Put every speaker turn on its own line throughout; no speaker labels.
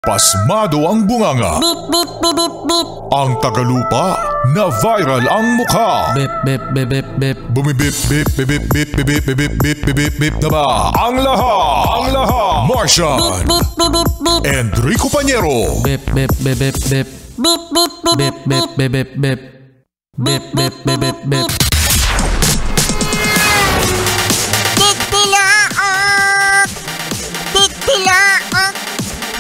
Pasmado ang bunganga.
Beep, beep, beep, beep, beep.
Ang tagalupa na viral ang mukha.
Bip, bip, bip, bip, bip.
Bumibip, bip, bip, bip, bip, bip, bip, bip, bip, bip, bip na ba? Ang lahat. Martian.
Beep, beep, beep, beep.
Enrico Pañero.
Bip, bip, bip, bip, bip.
Beep, beep, beep,
Bip, bip, bip, bip, bip. Bip, bip, bip, bip, bip.
Titilaok! Titilaok!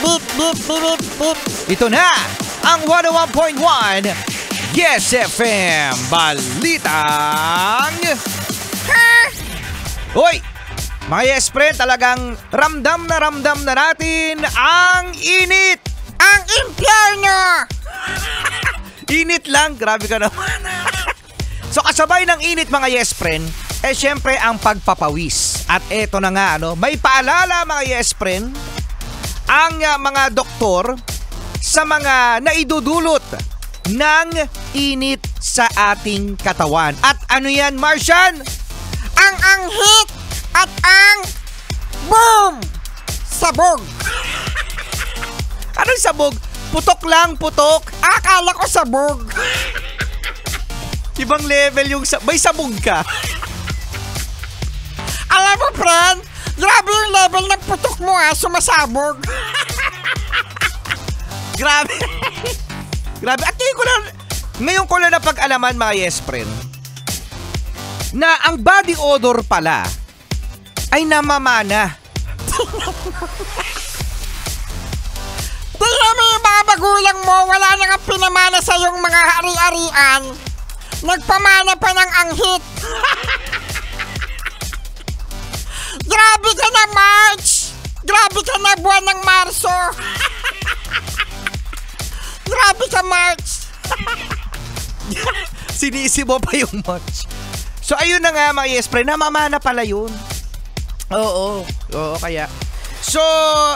Beep, beep, beep, beep, beep.
Ito na ang 101.1 Yes FM Balitang Hoy! Mga Yes Friend, talagang ramdam na natin ang init!
Ang impyerno!
Init lang, grabe ka naman. So kasabay ng init mga Yes Friend, syempre ang pagpapawis. At eto na nga, may paalala mga Yes Friend, ang mga doktor sa mga naidudulot ng init sa ating katawan. At ano yan, Martian?
Ang anghit at ang boom! Sabog!
Anong sabog? Putok lang, putok.
Akala ko sabog.
Ibang level yung may sabog ka.
Alam mo, friend, grabe yung level ng putok mo sumasabog.
Grabe. Grabe. At ngayon ko lang napag-alaman mga Yes Friend, na ang body odor pala ay namamana.
Tingnan mo yung mga magulang mo, wala na nga pinamana sa yung mga ari-arian. Nagpamana pa ng anghit. Grabe ka na, March! Grabe ka na, buwan ng Marso! Grabe ka, March!
Sinisi mo pa yung March. So ayun na nga mga Yes Friend, namamana pala yun. Oo, kaya. So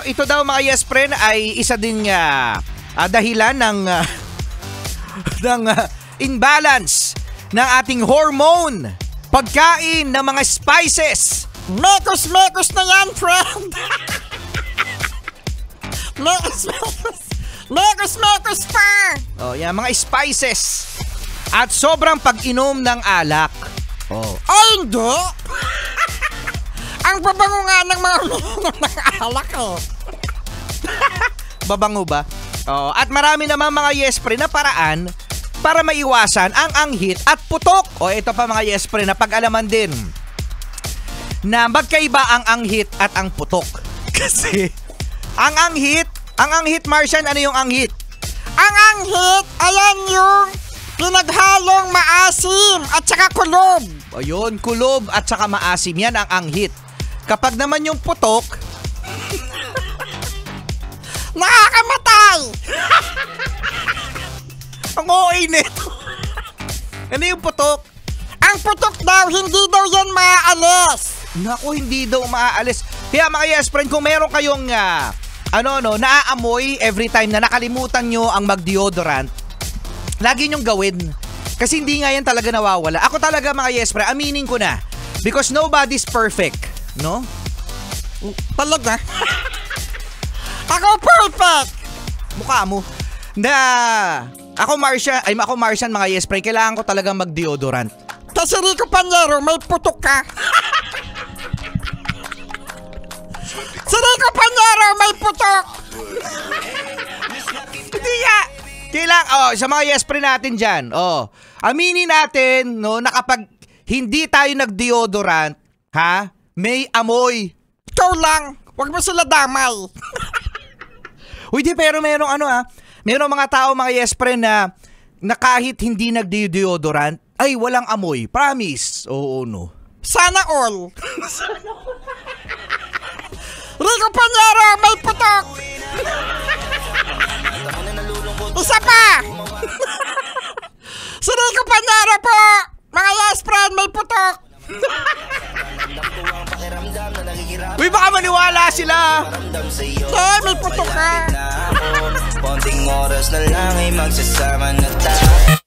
ito daw mga Yes Friend ay isa din dahilan ng imbalance ng ating hormone. Pagkain ng mga spices.
Mekos-mekos na yan, friend! Mekos-mekos pa!
Yan mga spices. At sobrang pag-inom ng alak.
Ay, hindi! Ang babango nga ng mga umiinom ng alak
Babango ba? At marami naman mga Yes Friend na paraan para maiwasan ang anghit at putok. Ito pa mga Yes Friend na pag-alaman din na magkaiba ang anghit at ang putok. Kasi ang anghit Martian, ano yung anghit?
Ang anghit, ayan yung pinaghalong maasim at saka kulob.
Ayun, kulob at saka maasim, yan ang anghit. Kapag naman yung putok,
nakakamatay.
ang OA nito. Ano yung putok?
Ang putok daw, hindi daw yan maaalis.
Naku, hindi daw maaalis. Kaya mga Yes Friend, kung meron kayong naaamoy every time na nakalimutan nyo ang mag-deodorant, lagi nyong gawin. Kasi hindi nga yan talaga nawawala. Ako talaga mga Yes Friend, aminin ko na. Because nobody's perfect. No?
Talaga? Ako perfect.
Mukha mo. Ako Martian mga Yes Friend, kailangan ko talaga mag-deodorant.
Kasi Rico Pañero, may putok ka. Si Rico Pañero, may putok.
Hindi nga. Kailangan, sa mga Yes Friend natin dyan, aminin natin, na kapag hindi tayo nag-deodorant, may amoy.
Ikaw lang, wag mo sila damay.
Uy, pero merong merong mga tao mga Yes Friend na kahit hindi nag-deodorant, ay walang amoy. Promise. Oo, no.
Sana all. Rico Pañero, may putok. Isa pa. Si Rico Pañero po, mga Yes Friend, may putok.
Uy, baka maniwala sila.
May putok ka.
Konting oras na lang ay magsasama na tayo.